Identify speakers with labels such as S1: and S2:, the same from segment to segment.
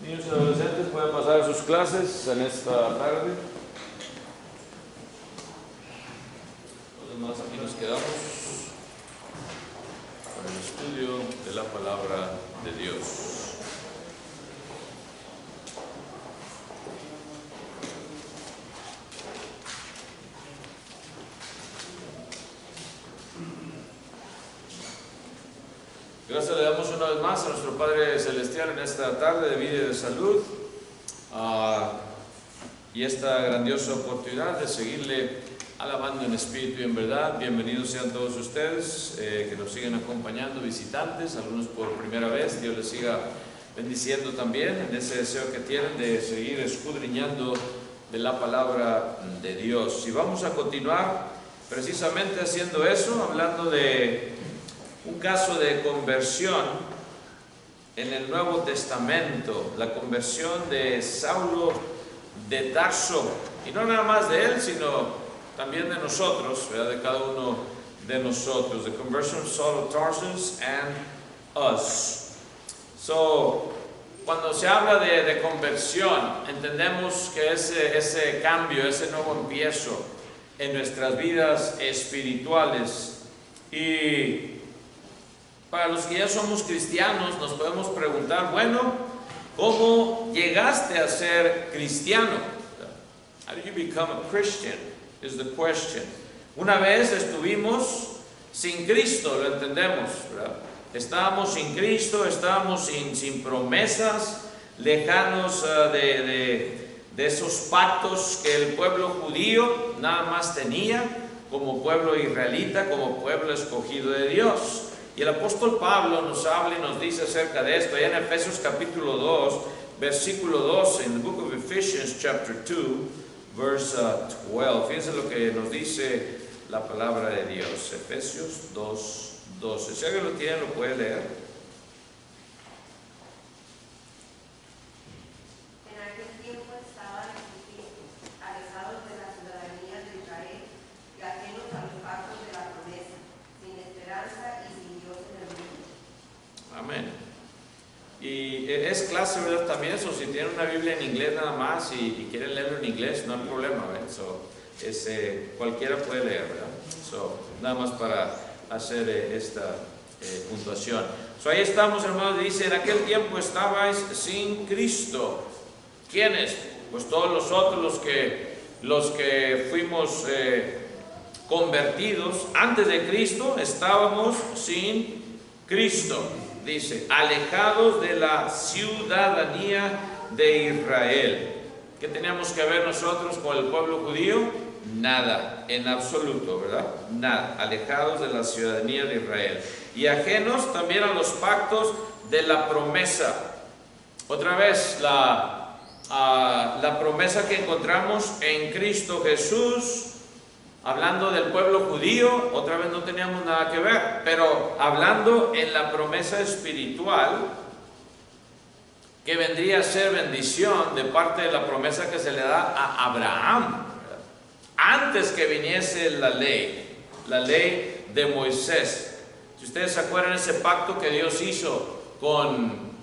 S1: Niños y adolescentes pueden pasar a sus clases en esta tarde. Los demás aquí nos quedamos con el estudio de la palabra de Dios. Gracias le damos una vez más a nuestro Padre Celestial en esta tarde de vida y de salud y esta grandiosa oportunidad de seguirle alabando en espíritu y en verdad. Bienvenidos sean todos ustedes que nos siguen acompañando, visitantes, algunos por primera vez. Dios les siga bendiciendo también en ese deseo que tienen de seguir escudriñando de la palabra de Dios. Y vamos a continuar precisamente haciendo eso, hablando de un caso de conversión en el Nuevo Testamento, la conversión de Saulo de Tarso, y no nada más de él, sino también de nosotros, ¿verdad? De cada uno de nosotros. The conversion of Saul of Tarsus and us. So, cuando se habla de conversión, entendemos que ese cambio, ese nuevo empiezo en nuestras vidas espirituales. Y para los que ya somos cristianos nos podemos preguntar, bueno, ¿cómo llegaste a ser cristiano? How did you become a Christian? Is the question. Una vez estuvimos sin Cristo, lo entendemos, ¿verdad? Estábamos sin Cristo, estábamos sin promesas, lejanos de esos pactos que el pueblo judío nada más tenía como pueblo israelita, como pueblo escogido de Dios. Y el apóstol Pablo nos habla y nos dice acerca de esto, allá en Efesios capítulo 2, versículo 12, en the book of Ephesians chapter 2, verse 12. Fíjense lo que nos dice la palabra de Dios, Efesios 2, 12. Si alguien lo tiene, lo puede leer. Y es clase, ¿verdad? También eso, si tienen una Biblia en inglés nada más y quieren leerlo en inglés, no hay problema, ¿verdad? Cualquiera puede leer, ¿verdad? Nada más para hacer esta puntuación. Ahí estamos, hermanos, dice, en aquel tiempo estabais sin Cristo. ¿Quiénes? Pues todos nosotros los que fuimos convertidos antes de Cristo, estábamos sin Cristo. Dice, alejados de la ciudadanía de Israel. ¿Qué teníamos que ver nosotros con el pueblo judío? Nada, en absoluto, ¿verdad? Nada, alejados de la ciudadanía de Israel. Y ajenos también a los pactos de la promesa. Otra vez, la promesa que encontramos en Cristo Jesús. Hablando del pueblo judío, otra vez no teníamos nada que ver, pero hablando en la promesa espiritual, que vendría a ser bendición de parte de la promesa que se le da a Abraham, ¿verdad? Antes que viniese la ley de Moisés. Si ustedes se acuerdan ese pacto que Dios hizo con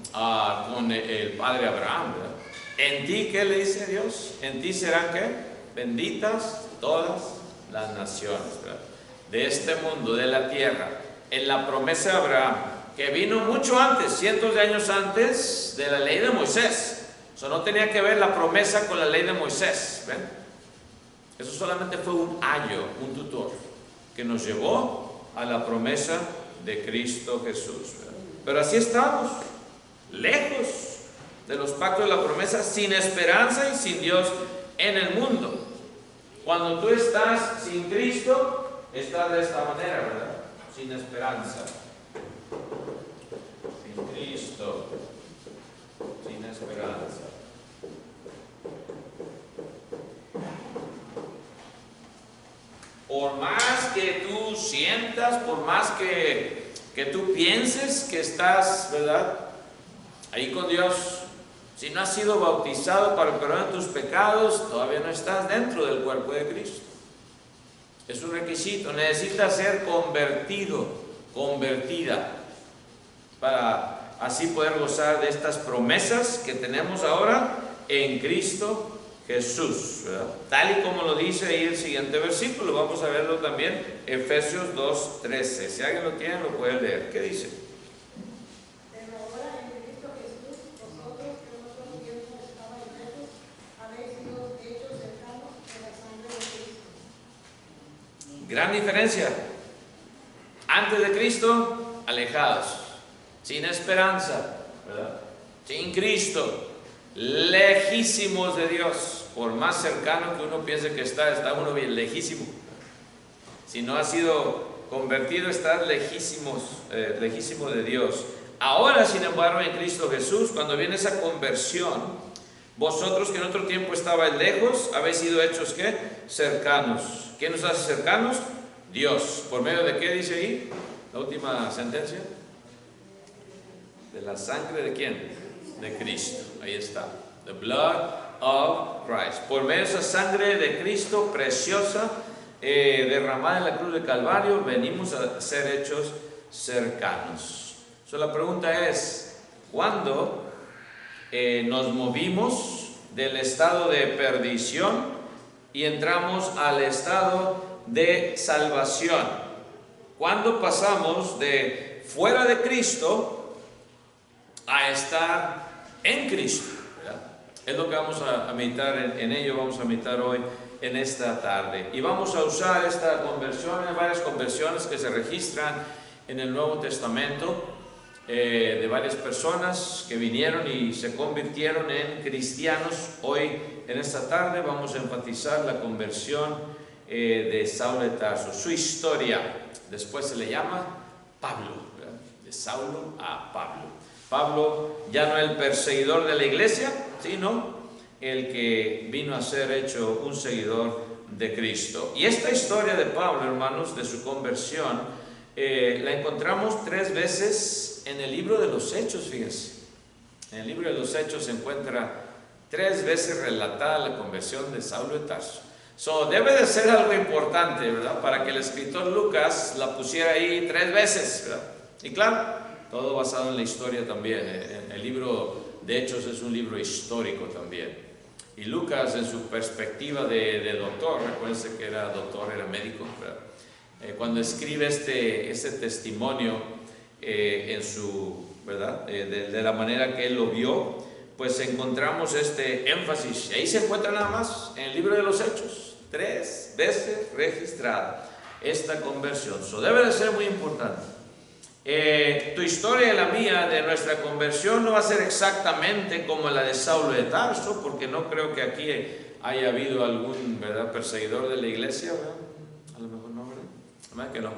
S1: el padre Abraham, ¿verdad? En ti, ¿qué le dice Dios? En ti serán, ¿qué? Benditas todas las naciones, ¿verdad? De este mundo, de la tierra, en la promesa de Abraham, que vino mucho antes, cientos de años antes de la ley de Moisés. Eso no tenía que ver la promesa con la ley de Moisés, ¿ven? Eso solamente fue un ayo, un tutor, que nos llevó a la promesa de Cristo Jesús, ¿verdad? Pero así estamos, lejos de los pactos de la promesa, sin esperanza y sin Dios en el mundo. Cuando tú estás sin Cristo, estás de esta manera, ¿verdad? Sin esperanza. Sin Cristo. Sin esperanza. Por más que tú sientas, por más que tú pienses que estás, ¿verdad? Ahí con Dios. Si no has sido bautizado para el perdón de tus pecados, todavía no estás dentro del cuerpo de Cristo. Es un requisito, necesitas ser convertido, convertida, para así poder gozar de estas promesas que tenemos ahora en Cristo Jesús, ¿verdad? Tal y como lo dice ahí el siguiente versículo. Vamos a verlo también, Efesios 2:13. Si alguien lo tiene, lo puede leer. ¿Qué dice?
S2: Pero ahora en Cristo Jesús, vosotros que en otro tiempo estabais lejos, habéis sido hechos cercanos en la sangre de Cristo.
S1: Gran diferencia. Antes de Cristo, alejados, sin esperanza, ¿verdad? Sin Cristo, lejísimos de Dios. Por más cercano que uno piense que está uno bien lejísimo. Si no ha sido convertido, está lejísimo de Dios. Ahora, sin embargo, en Cristo Jesús, cuando viene esa conversión, vosotros que en otro tiempo estabais lejos, habéis sido hechos, ¿qué? Cercanos. ¿Quién nos hace cercanos? Dios. ¿Por medio de qué dice ahí? La última sentencia. ¿De la sangre de quién? De Cristo. Ahí está. The blood of Christ. Por medio de esa sangre de Cristo preciosa, derramada en la cruz de Calvario, venimos a ser hechos cercanos. La pregunta es, ¿cuándo nos movimos del estado de perdición y entramos al estado de salvación? ¿Cuándo pasamos de fuera de Cristo a estar en Cristo? Es lo que vamos a meditar en ello, vamos a meditar hoy en esta tarde. Y vamos a usar esta conversión, hay varias conversiones que se registran en el Nuevo Testamento, de varias personas que vinieron y se convirtieron en cristianos. Hoy, en esta tarde, vamos a enfatizar la conversión de Saulo de Tarso, su historia. Después se le llama Pablo, ¿verdad? De Saulo a Pablo. Pablo ya no el perseguidor de la iglesia, sino el que vino a ser hecho un seguidor de Cristo. Y esta historia de Pablo, hermanos, de su conversión, la encontramos 3 veces en el libro de los Hechos, fíjense. En el libro de los Hechos se encuentra 3 veces relatada la conversión de Saulo de Tarso. Debe de ser algo importante, ¿verdad? Para que el escritor Lucas la pusiera ahí 3 veces, ¿verdad? Y claro, todo basado en la historia también. El libro de Hechos es un libro histórico también. Y Lucas, en su perspectiva de doctor, recuérdense que era doctor, era médico, ¿verdad? Cuando escribe este testimonio en su, ¿verdad? De la manera que él lo vio, pues encontramos este énfasis. Y ahí se encuentra nada más en el libro de los Hechos, 3 veces registrada esta conversión. Debe de ser muy importante. Tu historia y la mía de nuestra conversión no va a ser exactamente como la de Saulo de Tarso, porque no creo que aquí haya habido algún, ¿verdad?, perseguidor de la iglesia, ¿verdad? A lo mejor no, ¿verdad? ¿Verdad que no?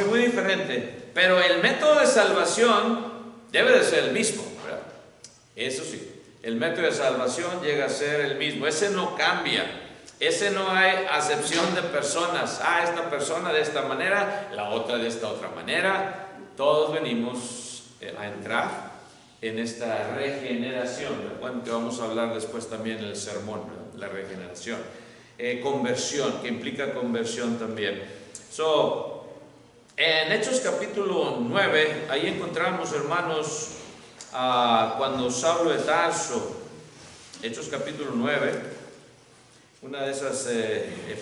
S1: Muy diferente. Pero el método de salvación debe de ser el mismo, ¿verdad? Eso sí, el método de salvación llega a ser el mismo. Ese no cambia. Ese no hay acepción de personas. Esta persona de esta manera, la otra de esta otra manera. Todos venimos a entrar en esta regeneración. Recuerden que vamos a hablar después también en el sermón, ¿verdad? La regeneración. Conversión, que implica conversión también. En Hechos capítulo 9, ahí encontramos, hermanos, cuando Saulo de Tarso, Hechos capítulo 9, una de esas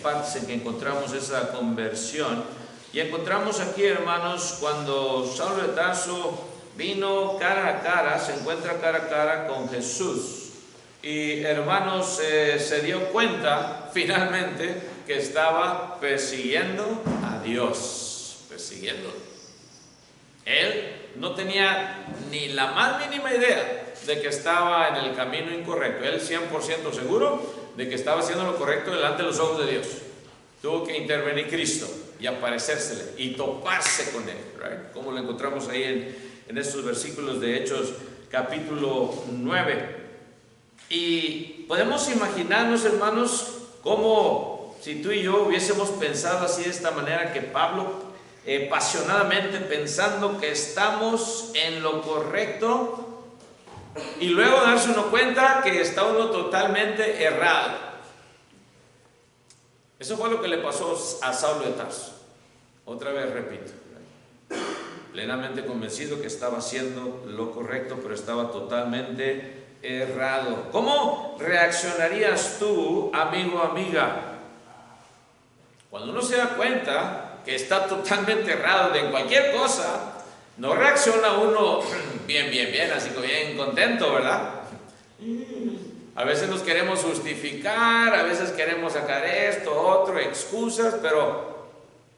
S1: partes en que encontramos esa conversión. Y encontramos aquí, hermanos, cuando Saulo de Tarso vino cara a cara, se encuentra cara a cara con Jesús. Y, hermanos, se dio cuenta finalmente que estaba persiguiendo a Dios. Persiguiéndolo. Él no tenía ni la más mínima idea de que estaba en el camino incorrecto. Él 100% seguro de que estaba haciendo lo correcto delante de los ojos de Dios. Tuvo que intervenir Cristo y aparecérsele y toparse con él, right? Como lo encontramos ahí en estos versículos de Hechos capítulo 9. Y podemos imaginarnos, hermanos, como si tú y yo hubiésemos pensado así de esta manera, que Pablo pasionadamente pensando que estamos en lo correcto y luego darse uno cuenta que está uno totalmente errado. Eso fue lo que le pasó a Saulo de Tarso. Otra vez repito. plenamente convencido que estaba haciendo lo correcto, pero estaba totalmente errado. ¿Cómo reaccionarías tú, amigo o amiga? Cuando uno se da cuenta que está totalmente errado de cualquier cosa, no reacciona uno bien, así como bien contento, ¿verdad? A veces nos queremos justificar, a veces queremos sacar esto, otro, excusas, pero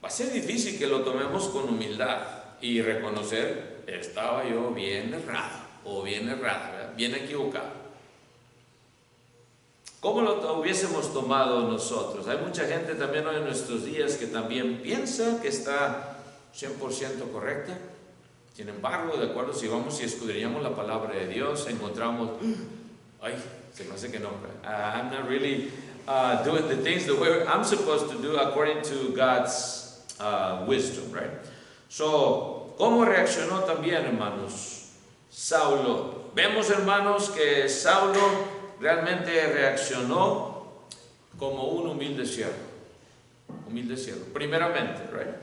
S1: va a ser difícil que lo tomemos con humildad y reconocer, estaba yo bien errado o bien errada, ¿verdad? Bien equivocado. ¿Cómo lo hubiésemos tomado nosotros? Hay mucha gente también hoy en nuestros días que también piensa que está 100% correcta. Sin embargo, de acuerdo, si vamos y escudriñamos la palabra de Dios, encontramos, ay, se me hace que no, I'm not really doing the things the way I'm supposed to do according to God's wisdom, right? So, ¿cómo reaccionó también, hermanos, Saulo? Vemos, hermanos, que Saulo realmente reaccionó como un humilde siervo. Humilde siervo. Primeramente, right?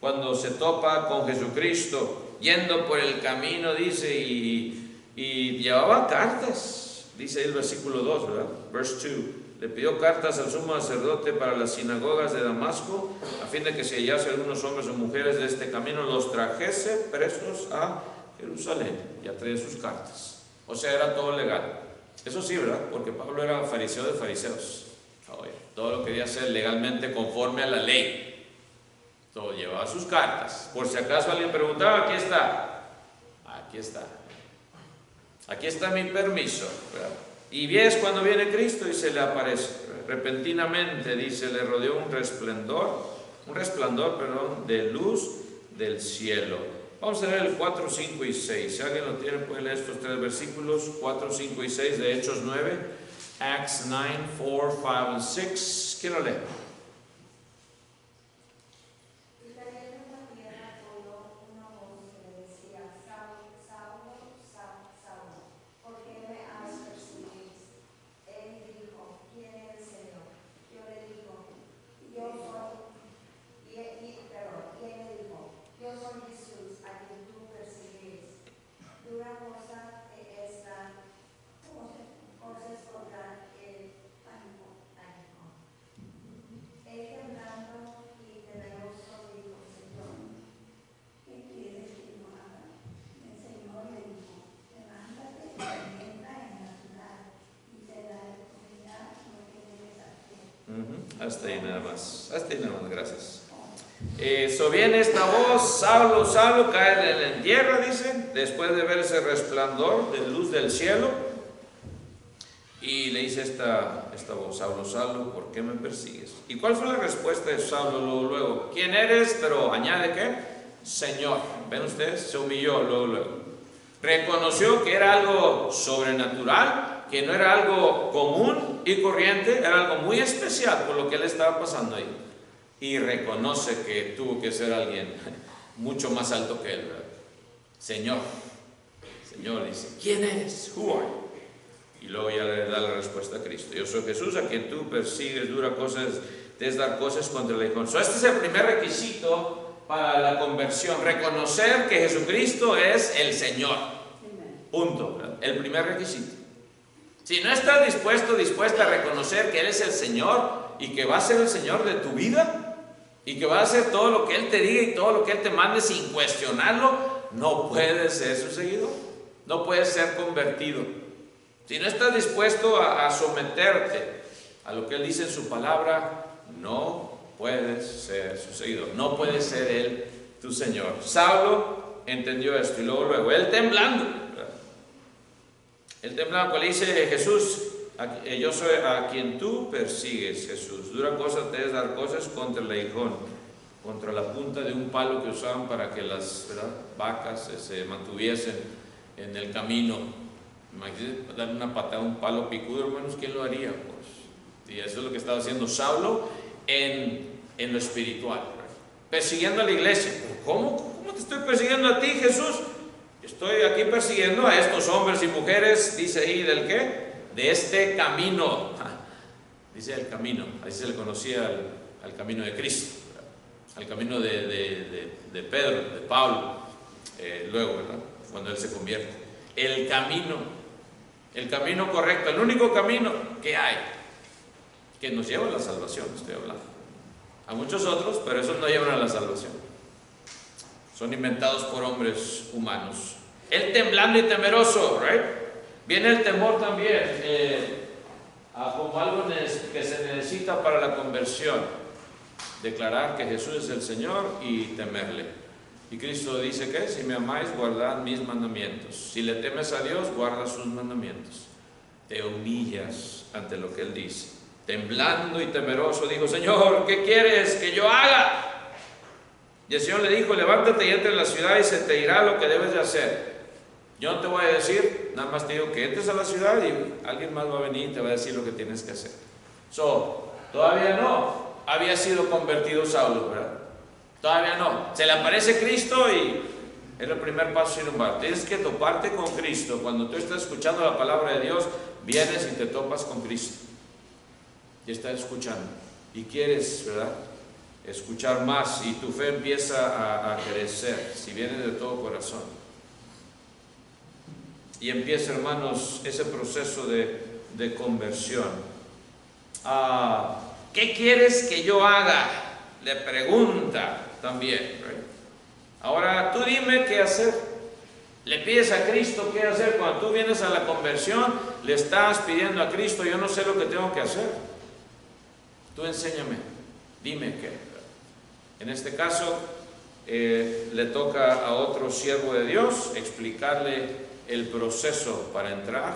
S1: Cuando se topa con Jesucristo, yendo por el camino, dice, y llevaba cartas, dice el versículo 2, ¿verdad? Verse 2. Le pidió cartas al sumo sacerdote para las sinagogas de Damasco, a fin de que si hallase algunos hombres o mujeres de este camino, los trajese presos a Jerusalén. Ya traía sus cartas. O sea, era todo legal. Eso sí, ¿verdad? Porque Pablo era fariseo de fariseos. Todo lo quería hacer legalmente conforme a la ley. Todo llevaba sus cartas. Por si acaso alguien preguntaba, aquí está. Aquí está. Aquí está mi permiso, ¿verdad? Y ves cuando viene Cristo y se le aparece. Repentinamente, dice, le rodeó un resplandor, de luz del cielo. Vamos a leer el 4, 5 y 6. Si alguien lo tiene, puede leer estos tres versículos, 4, 5 y 6 de Hechos 9, Acts 9, 4, 5 and 6. ¿Quién lo lee? Hasta ahí nada más, gracias. Viene esta voz, Saulo, Saulo, cae en la tierra, dice, después de ver ese resplandor de luz del cielo, y le dice esta voz, Saulo, Saulo, ¿por qué me persigues? ¿Y cuál fue la respuesta de Saulo luego? ¿Quién eres? Pero añade ¿qué? Señor. ¿Ven ustedes? Se humilló luego. Reconoció que era algo sobrenatural, que no era algo común y corriente, era algo muy especial por lo que él estaba pasando ahí. Y reconoce que tuvo que ser alguien mucho más alto que él, ¿verdad? Señor, dice, ¿quién eres? Who are you? Y luego ya le da la respuesta a Cristo. Yo soy Jesús, a quien tú persigues, es dar cosas contra el Hijo. Este es el primer requisito para la conversión, reconocer que Jesucristo es el Señor. Punto, ¿verdad? El primer requisito. Si no estás dispuesta a reconocer que Él es el Señor y que va a ser el Señor de tu vida y que va a hacer todo lo que Él te diga y todo lo que Él te mande sin cuestionarlo, no puedes ser su seguidor, no puedes ser convertido. Si no estás dispuesto a someterte a lo que Él dice en su palabra, no puedes ser su seguidor, no puede ser Él tu Señor. Saulo entendió esto y luego él temblando, cuando le dice Jesús, yo soy a quien tú persigues, Jesús. Dura cosa te es dar cosas contra el aguijón, contra la punta de un palo que usaban para que las vacas se mantuviesen en el camino. Imagínate dar una patada a un palo picudo, hermanos, ¿quién lo haría? Pues, y eso es lo que estaba haciendo Saulo en lo espiritual, persiguiendo a la iglesia. ¿Cómo te estoy persiguiendo a ti, Jesús? Estoy aquí persiguiendo a estos hombres y mujeres, dice ahí, ¿del qué? De este camino. Dice el camino, así se le conocía al camino de Cristo, al camino de Pedro, de Pablo. luego, ¿verdad? Cuando Él se convierte. El camino correcto, el único camino que hay, que nos lleva a la salvación, estoy hablando. A muchos otros, pero esos no llevan a la salvación. Son inventados por hombres humanos. El temblando y temeroso, ¿right? Viene el temor también, como algo que se necesita para la conversión. Declarar que Jesús es el Señor y temerle. Y Cristo dice que si me amáis, guardad mis mandamientos. Si le temes a Dios, guarda sus mandamientos. Te humillas ante lo que Él dice. Temblando y temeroso, dijo: Señor, ¿qué quieres que yo haga? Y el Señor le dijo: levántate y entra en la ciudad y se te dirá lo que debes de hacer. Yo no te voy a decir, nada más te digo que entres a la ciudad y alguien más va a venir y te va a decir lo que tienes que hacer. Todavía no había sido convertido Saulo, ¿verdad? Todavía no. Se le aparece Cristo y es el primer paso, sin embargo. Tienes que toparte con Cristo. Cuando tú estás escuchando la palabra de Dios, vienes y te topas con Cristo. Y estás escuchando. Y quieres, ¿verdad?, escuchar más, y tu fe empieza a crecer, si viene de todo corazón. Y empieza, hermanos, ese proceso de conversión. ¿Qué quieres que yo haga?, le pregunta también, ¿right? Ahora tú dime qué hacer. Le pides a Cristo qué hacer. Cuando tú vienes a la conversión, le estás pidiendo a Cristo: yo no sé lo que tengo que hacer, tú enséñame, dime qué. En este caso le toca a otro siervo de Dios explicarle el proceso para entrar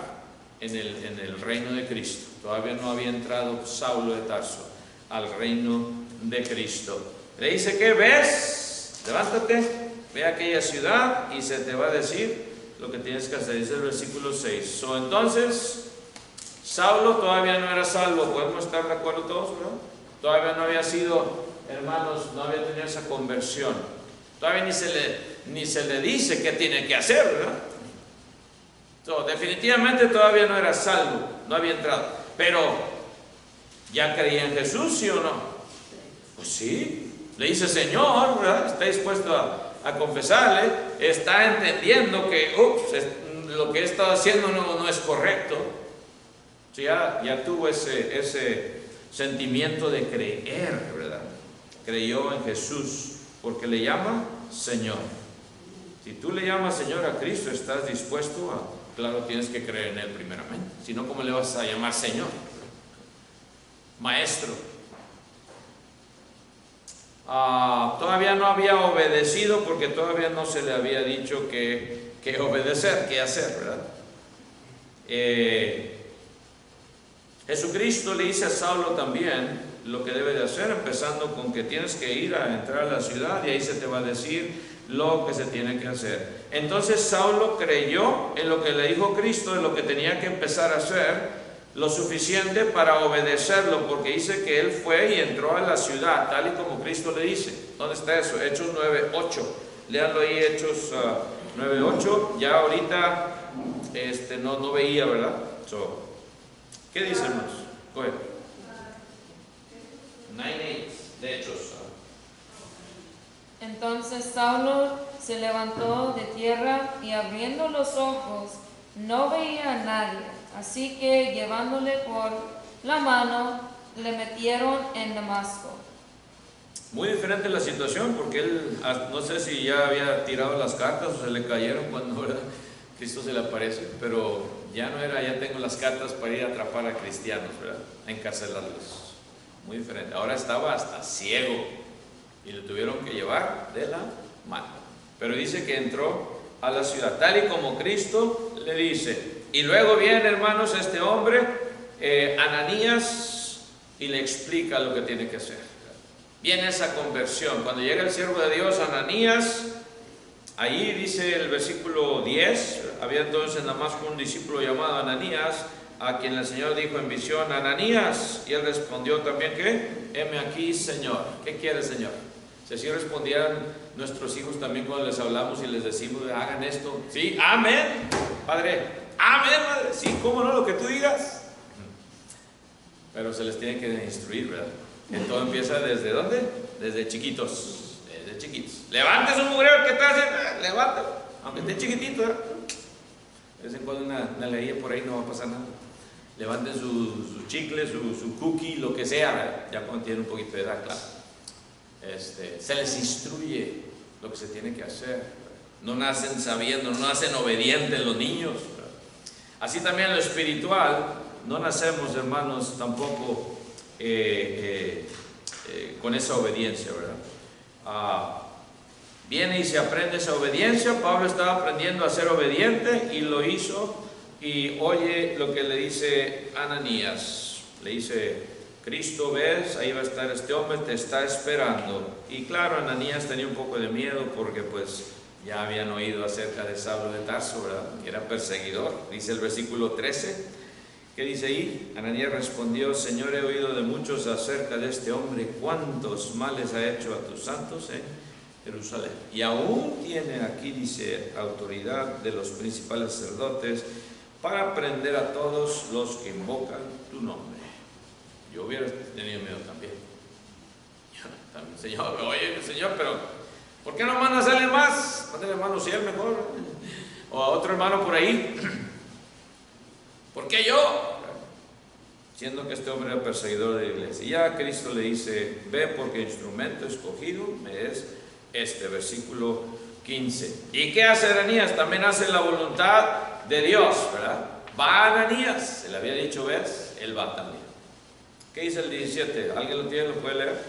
S1: en el reino de Cristo. Todavía no había entrado Saulo de Tarso al reino de Cristo. Le dice: ¿qué ves? Levántate, ve a aquella ciudad y se te va a decir lo que tienes que hacer. Dice el versículo 6. Entonces Saulo todavía no era salvo. ¿Podemos estar de acuerdo todos, no? Todavía no había sido, hermanos, no había tenido esa conversión. Todavía ni se le dice qué tiene que hacer, ¿verdad? Definitivamente todavía no era salvo, no había entrado. Pero ¿ya creía en Jesús, sí o no? Pues sí. Le dice: Señor, ¿verdad? Está dispuesto a confesarle. Está entendiendo que lo que he estado haciendo no es correcto. Ya tuvo ese sentimiento de creer, ¿verdad? Creyó en Jesús porque le llama Señor. Si tú le llamas Señor a Cristo, estás dispuesto a... Claro, tienes que creer en Él primeramente. Si no, ¿cómo le vas a llamar Señor? Maestro. Todavía no había obedecido porque todavía no se le había dicho que obedecer, qué hacer, ¿verdad? Jesucristo le dice a Saulo también lo que debe de hacer, empezando con que tienes que ir a entrar a la ciudad y ahí se te va a decir lo que se tiene que hacer. Entonces Saulo creyó en lo que le dijo Cristo, en lo que tenía que empezar a hacer, lo suficiente para obedecerlo, porque dice que él fue y entró a la ciudad, tal y como Cristo le dice. ¿Dónde está eso? Hechos 9:8. Léanlo ahí, Hechos 9:8. Ya ahorita no veía, ¿verdad? ¿Qué dice, hermanos? Go ahead. 9:8 de Hechos.
S3: Entonces Saulo se levantó de tierra y abriendo los ojos no veía a nadie, así que llevándole por la mano le metieron en Damasco.
S1: Muy diferente la situación, porque él no sé si ya había tirado las cartas o se le cayeron cuando, ¿verdad?, Cristo se le aparece, pero ya no era: ya tengo las cartas para ir a atrapar a cristianos, ¿verdad?, a encarcelarlos. Muy diferente. Ahora estaba hasta ciego y le tuvieron que llevar de la mano. Pero dice que entró a la ciudad, tal y como Cristo le dice. Y luego viene, hermanos, este hombre, Ananías, y le explica lo que tiene que hacer. Viene esa conversión. Cuando llega el siervo de Dios, Ananías, ahí dice el versículo 10, había entonces en Damasco un discípulo llamado Ananías, a quien el Señor dijo en visión: Ananías. Y él respondió también, ¿qué? Heme aquí, Señor. ¿Qué quiere, Señor? Si así respondieran nuestros hijos también cuando les hablamos y les decimos: hagan esto. Sí, amén, Padre. Amén, Madre. Sí, cómo no, lo que tú digas. Pero se les tiene que instruir, ¿verdad? Entonces empieza ¿desde dónde? Desde chiquitos. Desde chiquitos. Levante su mugrero que está haciendo, levántalo, aunque esté chiquitito. De vez en cuando una leía por ahí, no va a pasar nada. Levanten su chicle, su cookie, lo que sea, ¿verdad? Ya cuando tienen un poquito de edad, claro. Se les instruye lo que se tiene que hacer. No nacen sabiendo, no nacen obedientes los niños, ¿verdad? Así también en lo espiritual, no nacemos, hermanos, tampoco con esa obediencia, ¿verdad? Viene y se aprende esa obediencia. Pablo estaba aprendiendo a ser obediente y lo hizo. Y oye lo que le dice Ananías. Le dice: Cristo, ves, ahí va a estar este hombre, te está esperando. Y claro, Ananías tenía un poco de miedo porque pues ya habían oído acerca de Saulo de Tarso, ¿verdad? Que era perseguidor. Dice el versículo 13, ¿qué dice ahí? Ananías respondió: Señor, he oído de muchos acerca de este hombre, cuántos males ha hecho a tus santos en Jerusalén. Y aún tiene aquí, dice, autoridad de los principales sacerdotes para prender a todos los que invocan tu nombre. Yo hubiera tenido miedo también. Señor, oye, Señor, pero ¿por qué no mandas a alguien más? Mándale al hermano Ciel mejor, o a otro hermano por ahí. ¿Por qué yo? Siendo que este hombre era perseguidor de la iglesia. Y ya Cristo le dice: ve, porque instrumento escogido me es este, versículo 15. ¿Y qué hace Ananías? También hace la voluntad de Dios, ¿verdad? Va Ananías, se le había dicho, ves, él va también. ¿Qué dice el 17? ¿Alguien lo tiene? ¿Lo puede leer?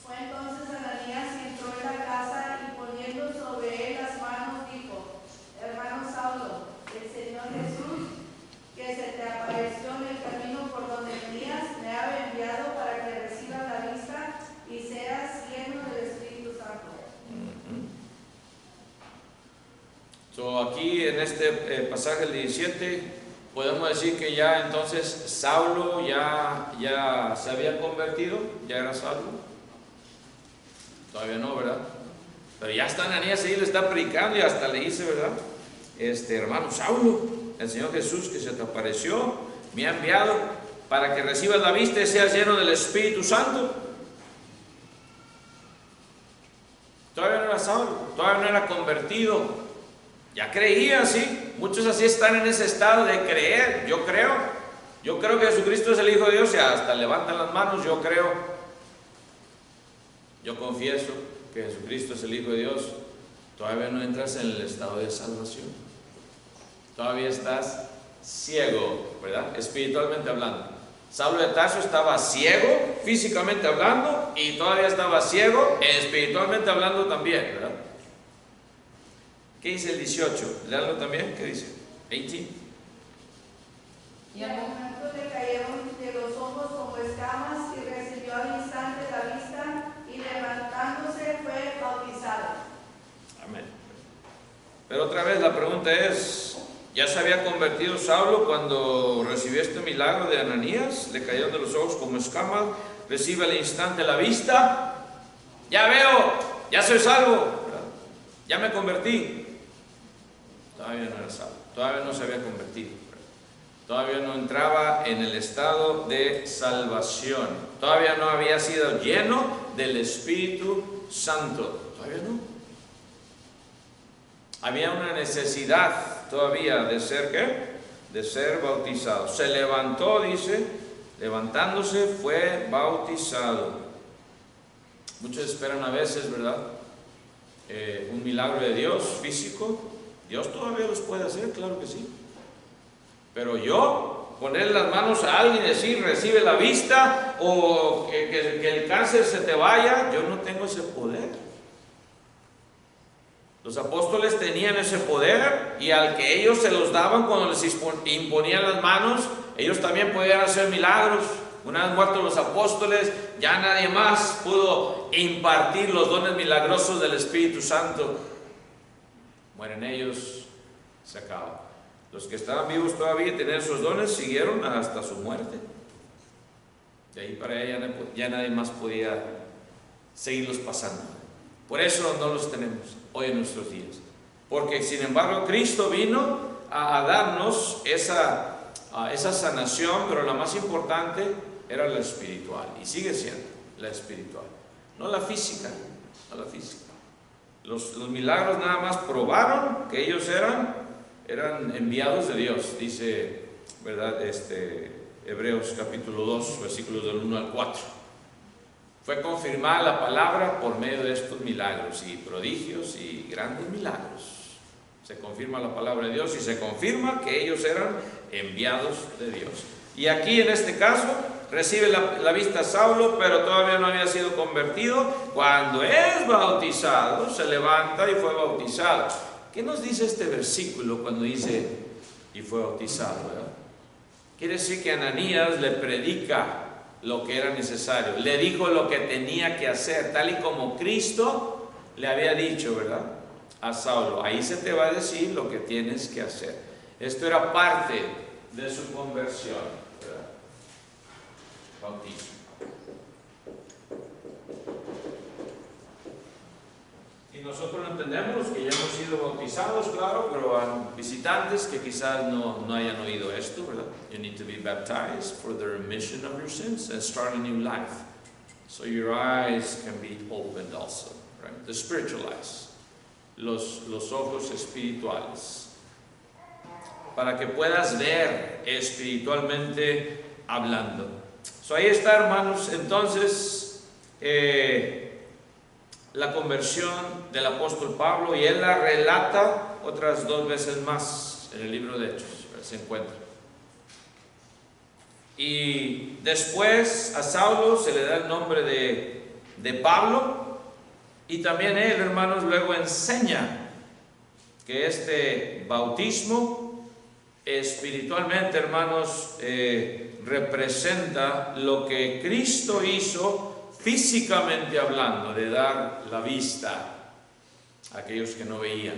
S4: Fue entonces Ananías y entró en la casa y poniendo sobre él las manos dijo: hermano Saulo, el Señor Jesús, que se te apareció en el camino por donde venías, me ha enviado para que recibas la vista y seas lleno del Espíritu Santo.
S1: Aquí en este pasaje el 17 podemos decir que ya entonces Saulo ya se había convertido, ya era salvo. Todavía no, ¿verdad? Pero ya está Ananías ahí, le está predicando y hasta le dice, ¿verdad? Hermano Saulo, el Señor Jesús que se te apareció, me ha enviado para que recibas la vista y seas lleno del Espíritu Santo. Todavía no era Saulo, todavía no era convertido. Ya creía, sí. Muchos así están en ese estado de creer. Yo creo que Jesucristo es el Hijo de Dios y hasta levantan las manos. Yo creo. Yo confieso que Jesucristo es el Hijo de Dios. Todavía no entras en el estado de salvación. Todavía estás ciego, ¿verdad? Espiritualmente hablando. Saulo de Tarso estaba ciego, físicamente hablando, y todavía estaba ciego, espiritualmente hablando también, ¿verdad? ¿Qué dice el 18? Leanlo también. ¿Qué dice? 18.
S4: Y al momento le cayeron de los ojos como escamas y recibió al instante la vista y levantándose fue bautizado.
S1: Amén. Pero otra vez la pregunta es: ¿ya se había convertido Saulo cuando recibió este milagro de Ananías? Le cayeron de los ojos como escamas, recibe al instante la vista. Ya veo, ya soy salvo, ¿verdad? Ya me convertí. Todavía no era salvo, todavía no se había convertido, todavía no entraba en el estado de salvación, todavía no había sido lleno del Espíritu Santo, todavía no. Había una necesidad todavía de ser, ¿qué? De ser bautizado. Se levantó, dice, levantándose fue bautizado. Muchos esperan a veces, ¿verdad? Un milagro de Dios físico. Dios todavía los puede hacer, claro que sí. Pero yo, poner las manos a alguien y decir, recibe la vista, o que el cáncer se te vaya, yo no tengo ese poder. Los apóstoles tenían ese poder, y al que ellos se los daban cuando les imponían las manos, ellos también podían hacer milagros. Una vez muertos los apóstoles, ya nadie más pudo impartir los dones milagrosos del Espíritu Santo. Mueren ellos, se acaba. Los que estaban vivos todavía y tenían esos dones siguieron hasta su muerte. De ahí para allá ya nadie más podía seguirlos pasando. Por eso no los tenemos hoy en nuestros días. Porque sin embargo Cristo vino a darnos esa sanación, pero la más importante era la espiritual, y sigue siendo la espiritual. no la física, no la física. Los milagros nada más probaron que ellos eran enviados de Dios, dice, ¿verdad? Hebreos capítulo 2, versículos del 1 al 4. Fue confirmada la palabra por medio de estos milagros y prodigios y grandes milagros. Se confirma la palabra de Dios y se confirma que ellos eran enviados de Dios. Y aquí en este caso recibe la vista Saulo, pero todavía no había sido convertido. Cuando es bautizado, se levanta y fue bautizado. ¿Qué nos dice este versículo cuando dice y fue bautizado? ¿Verdad? Quiere decir que Ananías le predica lo que era necesario, le dijo lo que tenía que hacer, tal y como Cristo le había dicho, ¿verdad? A Saulo, ahí se te va a decir lo que tienes que hacer. Esto era parte de su conversión, ¿verdad? Bautismo. Y nosotros lo entendemos, que ya hemos sido bautizados, claro, pero hay visitantes que quizás no hayan oído esto, ¿verdad? You need to be baptized for the remission of your sins and start a new life. So your eyes can be opened also, right? The spiritual eyes. Los ojos espirituales. Para que puedas ver espiritualmente hablando. So ahí está, hermanos, entonces, la conversión del apóstol Pablo, y él la relata otras 2 veces más en el libro de Hechos, se encuentra. Y después a Saulo se le da el nombre de Pablo, y también él, hermanos, luego enseña que este bautismo espiritualmente, hermanos, representa lo que Cristo hizo físicamente hablando, de dar la vista a aquellos que no veían.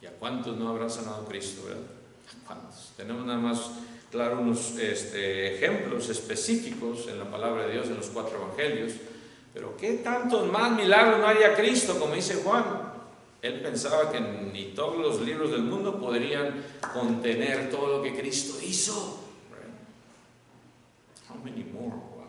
S1: ¿Y a cuántos no habrá sanado Cristo, verdad? ¿A cuántos? Tenemos nada más, claro, unos ejemplos específicos en la palabra de Dios, en los 4 evangelios, pero ¿qué tantos más milagros no haría Cristo? Como dice Juan, él pensaba que ni todos los libros del mundo podrían contener todo lo que Cristo hizo. Right? How many more? Wow.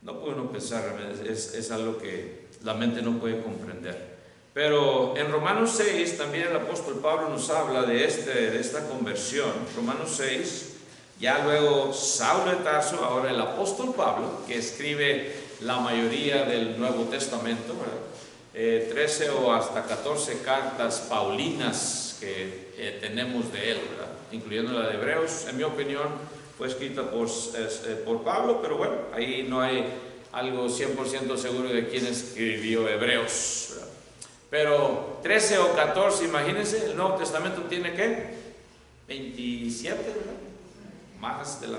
S1: No puede uno pensar, es algo que la mente no puede comprender. Pero en Romanos 6 también el apóstol Pablo nos habla de esta conversión. Romanos 6, ya luego Saulo de Tarso, ahora el apóstol Pablo, que escribe la mayoría del Nuevo Testamento, ¿verdad? 13 o hasta 14 cartas paulinas que tenemos de él, ¿verdad? Incluyendo la de Hebreos. En mi opinión fue escrita por Pablo, pero bueno, ahí no hay algo 100% seguro de quién escribió Hebreos, ¿verdad? Pero 13 o 14, imagínense, el Nuevo Testamento tiene ¿qué? 27, ¿verdad? Más de la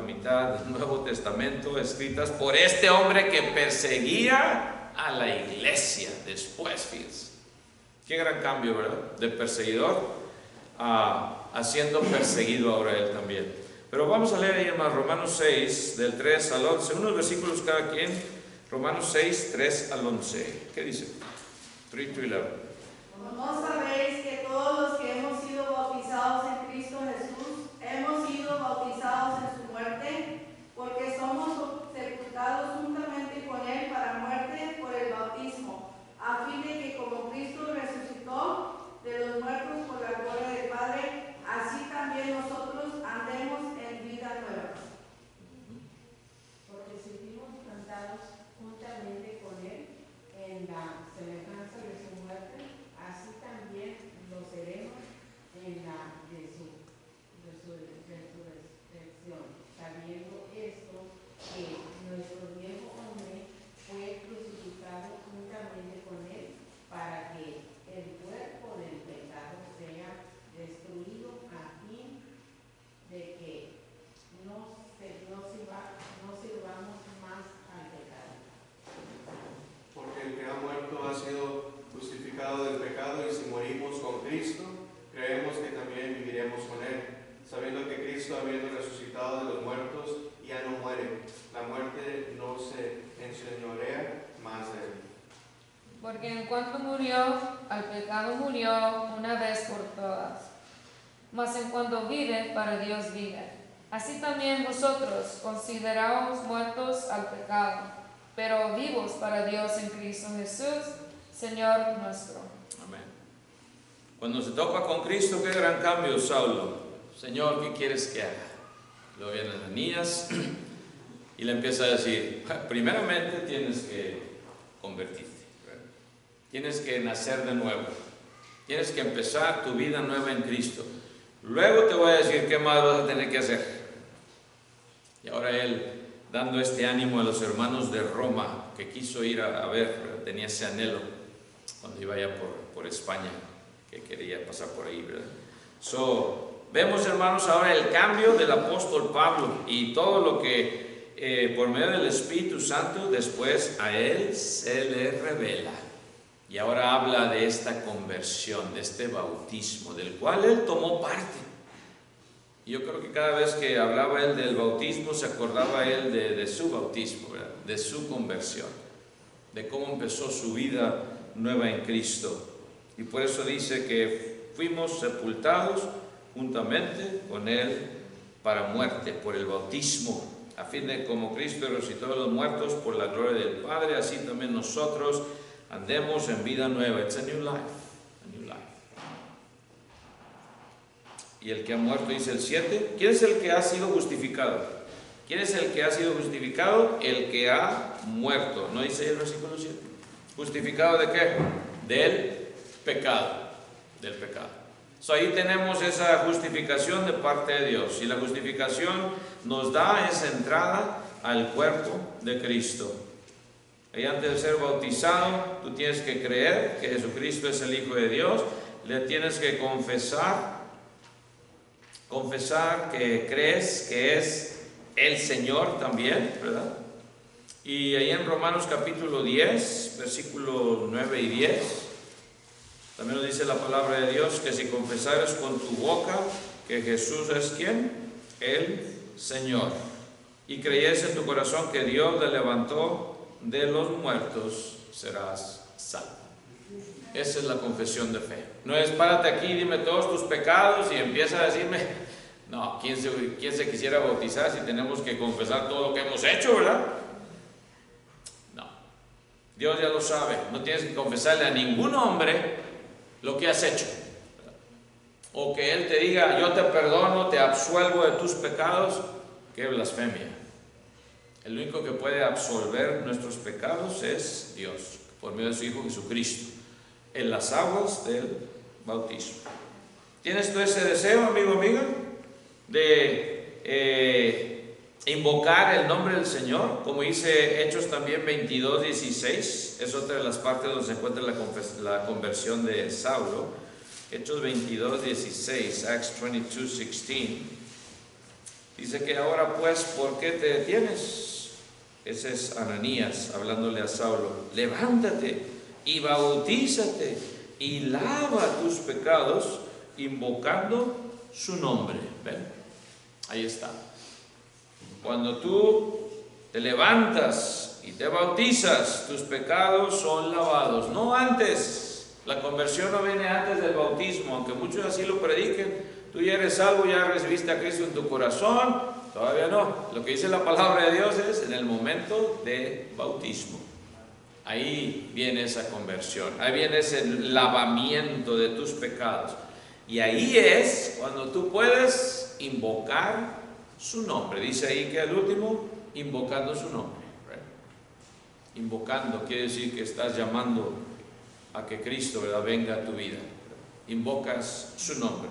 S1: mitad del Nuevo Testamento escritas por este hombre que perseguía a la iglesia después, fíjense. Qué gran cambio, ¿verdad? De perseguidor a siendo perseguido ahora él también. Pero vamos a leer ahí en Romanos 6, del 3 al 11, unos versículos cada quien. Romanos 6, 3 al 11. ¿Qué dice? 3 to 11.
S4: ¿No sabéis que todos los que hemos sido bautizados en Cristo Jesús, hemos sido bautizados en su muerte? Porque somos sepultados juntamente con él para muerte por el bautismo, a fin de que como Cristo resucitó de los muertos por la gloria del Padre, así también nosotros andemos en vida nueva.
S5: Porque si fuimos plantados juntamente con él en la semejanza de su muerte, así también lo seremos en la de su resurrección, sabiendo esto, que nuestro viejo hombre fue crucificado juntamente con él, para que el cuerpo del pecado sea destruido, a fin de que no sirvamos más al pecado.
S6: Porque el que ha muerto ha sido justificado del pecado, y si morimos con Cristo, creemos que también viviremos con él, sabiendo que Cristo, habiendo resucitado de los muertos, ya no muere. La muerte no se enseñorea más de él.
S3: Porque en cuanto murió, al pecado murió una vez por todas. Mas en cuanto vive, para Dios vive. Así también vosotros consideraos muertos al pecado, pero vivos para Dios en Cristo Jesús, Señor nuestro.
S1: Amén. Cuando se topa con Cristo, qué gran cambio, Saulo. Señor, ¿qué quieres que haga? Luego viene Ananías y le empieza a decir, primeramente tienes que convertirte, ¿verdad? Tienes que nacer de nuevo, tienes que empezar tu vida nueva en Cristo. Luego te voy a decir qué más vas a tener que hacer. Y ahora él, dando este ánimo a los hermanos de Roma, que quiso ir a ver, tenía ese anhelo cuando iba allá por España, que quería pasar por ahí, ¿verdad? Vemos, hermanos, ahora el cambio del apóstol Pablo y todo lo que por medio del Espíritu Santo después a él se le revela. Y ahora habla de esta conversión, de este bautismo, del cual él tomó parte. Y yo creo que cada vez que hablaba él del bautismo, se acordaba él de su bautismo, ¿verdad? De su conversión, de cómo empezó su vida nueva en Cristo. Y por eso dice que fuimos sepultados juntamente con él para muerte, por el bautismo, a fin de como Cristo resucitó de los muertos por la gloria del Padre, así también nosotros andemos en vida nueva. It's a new life, a new life. Y el que ha muerto, dice el 7, ¿quién es el que ha sido justificado? ¿Quién es el que ha sido justificado? El que ha muerto. ¿No dice el versículo 7? ¿Justificado de qué? Del pecado. Del pecado. Ahí tenemos esa justificación de parte de Dios. Y la justificación nos da esa entrada al cuerpo de Cristo. Y antes de ser bautizado, tú tienes que creer que Jesucristo es el Hijo de Dios. Le tienes que confesar que crees que es el Señor también, ¿verdad? Y ahí en Romanos capítulo 10, versículos 9 y 10, también nos dice la palabra de Dios que si confesares con tu boca que Jesús es ¿quién? El Señor, y creyes en tu corazón que Dios le levantó de los muertos, serás salvo. Esa es la confesión de fe. No es párate aquí, dime todos tus pecados y empieza a decirme, no, ¿quién se quisiera bautizar si tenemos que confesar todo lo que hemos hecho, verdad? No, Dios ya lo sabe, no tienes que confesarle a ningún hombre lo que has hecho, ¿verdad? O que Él te diga, yo te perdono, te absuelvo de tus pecados. ¡Qué blasfemia! El único que puede absolver nuestros pecados es Dios, por medio de su Hijo Jesucristo, en las aguas del bautismo. ¿Tienes tú ese deseo, amigo, amiga, de invocar el nombre del Señor? Como dice Hechos también 22:16, es otra de las partes donde se encuentra la conversión de Saulo. Hechos 22:16, Acts 22:16, dice que ahora pues, ¿por qué te detienes? Ese es Ananías hablándole a Saulo. Levántate y bautízate y lava tus pecados invocando su nombre. ¿Ven? Ahí está. Cuando tú te levantas y te bautizas, tus pecados son lavados, no antes. La conversión no viene antes del bautismo, aunque muchos así lo prediquen. Tú ya eres salvo, ya recibiste a Cristo en tu corazón. Todavía no. Lo que dice la palabra de Dios es en el momento de bautismo. Ahí viene esa conversión, ahí viene ese lavamiento de tus pecados. Y ahí es cuando tú puedes invocar su nombre. Dice ahí que al último, invocando su nombre. ¿Right? Invocando quiere decir que estás llamando a que Cristo, ¿verdad?, venga a tu vida. Invocas su nombre.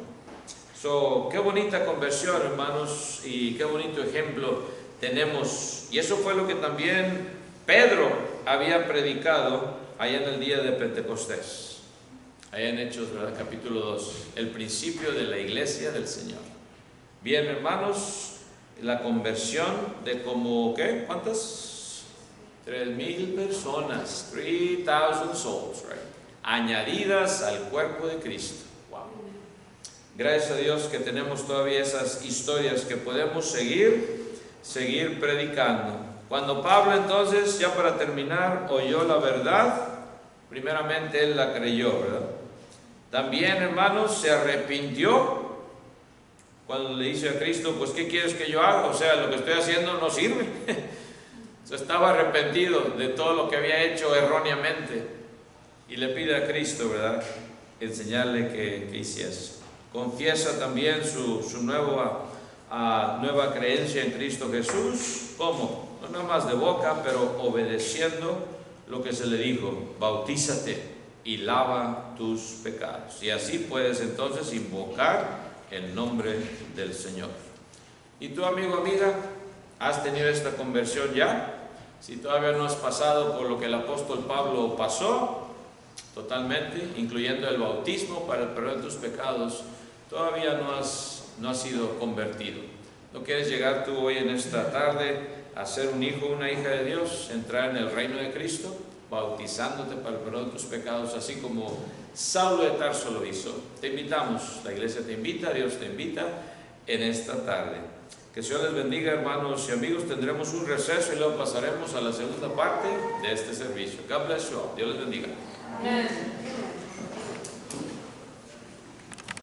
S1: Qué bonita conversión, hermanos, y qué bonito ejemplo tenemos. Y eso fue lo que también Pedro había predicado allá en el día de Pentecostés, allá en Hechos, ¿verdad?, capítulo 2, el principio de la iglesia del Señor. Bien, hermanos, la conversión de como, ¿qué? ¿Cuántas? 3,000 personas, 3,000 souls, right? Añadidas al cuerpo de Cristo. Wow. Gracias a Dios que tenemos todavía esas historias que podemos seguir predicando. Cuando Pablo entonces, ya para terminar, oyó la verdad, primeramente él la creyó, ¿verdad? También, hermanos, se arrepintió cuando le dice a Cristo, pues ¿qué quieres que yo haga? O sea, lo que estoy haciendo no sirve. O sea, estaba arrepentido de todo lo que había hecho erróneamente y le pide a Cristo, ¿verdad?, enseñarle que hiciese. Confiesa también su nueva creencia en Cristo Jesús. ¿Cómo? No nada más de boca, pero obedeciendo lo que se le dijo: bautízate y lava tus pecados. Y así puedes entonces invocar el nombre del Señor. ¿Y tú, amigo, amiga, has tenido esta conversión ya? Si todavía no has pasado por lo que el apóstol Pablo pasó totalmente, incluyendo el bautismo para el perdón de tus pecados, todavía no has sido convertido. ¿No quieres llegar tú hoy en esta tarde a ser un hijo o una hija de Dios, entrar en el reino de Cristo, bautizándote para el perdón de tus pecados, así como Saulo de Tarso lo hizo? Te invitamos, la iglesia te invita, Dios te invita en esta tarde. Que el Señor les bendiga, hermanos y amigos. Tendremos un receso y luego pasaremos a la segunda parte de este servicio. God bless you all. Dios les bendiga.
S3: Amen.